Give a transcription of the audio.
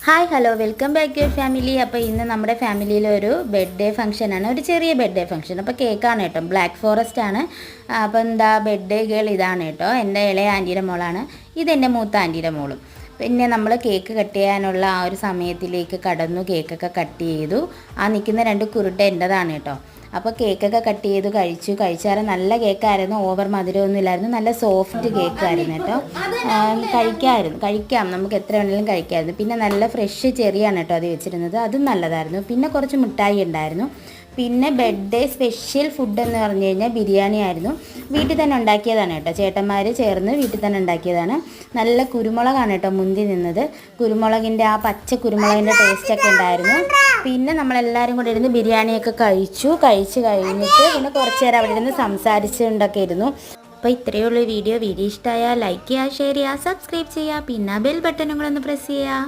Hi hello welcome back to your family. അപ്പോൾ ഇന്ന് നമ്മുടെ ഫാമിലിയിൽ ഒരു ബർത്ത്ഡേ ഫംഗ്ഷനാണ്, ഒരു ചെറിയ ബർത്ത്ഡേ ഫംഗ്ഷൻ. അപ്പോൾ കേക്കാണ് കേട്ടോ, ബ്ലാക്ക് ഫോറസ്റ്റ് ആണ്. അപ്പോൾ എന്താ ബർത്ത്ഡേ ഗേൾ ഇതാണ് കേട്ടോ, എൻ്റെ ഇളയ ആൻറ്റിയുടെ മോളാണ്. ഇതെൻ്റെ മൂത്ത ആൻറ്റിയുടെ മോളും. പിന്നെ നമ്മൾ കേക്ക് കട്ട് ചെയ്യാനുള്ള ആ ഒരു സമയത്തിലേക്ക് കടന്നു, കേക്കൊക്കെ കട്ട് ചെയ്തു. ആ നിൽക്കുന്ന രണ്ട് കുരുട്ട് എൻ്റെതാണ് കേട്ടോ. അപ്പോൾ കേക്കൊക്കെ കട്ട് ചെയ്തു, കഴിച്ചാൽ നല്ല കേക്കായിരുന്നു, ഓവർ മധുരമൊന്നും ഇല്ലായിരുന്നു, നല്ല സോഫ്റ്റ് കേക്കായിരുന്നു കേട്ടോ. കഴിക്കാം, നമുക്ക് എത്ര വേണമെങ്കിലും കഴിക്കാമായിരുന്നു. പിന്നെ നല്ല ഫ്രഷ് ചെറിയാണ് കേട്ടോ അത് വെച്ചിരുന്നത്, അതും നല്ലതായിരുന്നു. പിന്നെ കുറച്ച് മിഠായി ഉണ്ടായിരുന്നു. പിന്നെ ബർത്ത്ഡേ സ്പെഷ്യൽ ഫുഡ് എന്ന് പറഞ്ഞു കഴിഞ്ഞാൽ ബിരിയാണി ആയിരുന്നു. വീട്ടിൽ തന്നെ ഉണ്ടാക്കിയതാണ് കേട്ടോ, ചേട്ടന്മാർ ചേർന്ന് വീട്ടിൽ തന്നെ ഉണ്ടാക്കിയതാണ്. നല്ല കുരുമുളകാണ് കേട്ടോ മുന്തി നിന്നത്, കുരുമുളകിൻ്റെ ആ പച്ച കുരുമുളകിൻ്റെ ടേസ്റ്റൊക്കെ ഉണ്ടായിരുന്നു. പിന്നെ നമ്മളെല്ലാവരും കൂടെ ഇരുന്ന് ബിരിയാണിയൊക്കെ കഴിച്ചു കഴിഞ്ഞിട്ട് പിന്നെ കുറച്ച് നേരം അവിടെ ഇരുന്ന് സംസാരിച്ചുകൊണ്ടൊക്കെ ഇരുന്നു. അപ്പോൾ ഇത്രയേ ഉള്ളൂ വീഡിയോ ഇഷ്ടമായാൽ ലൈക്ക് ചെയ്യുക, ഷെയർ ചെയ്യുക, സബ്സ്ക്രൈബ് ചെയ്യുക, പിന്നെ ബെൽ ബട്ടണും കൂടെ ഒന്ന് പ്രസ് ചെയ്യുക.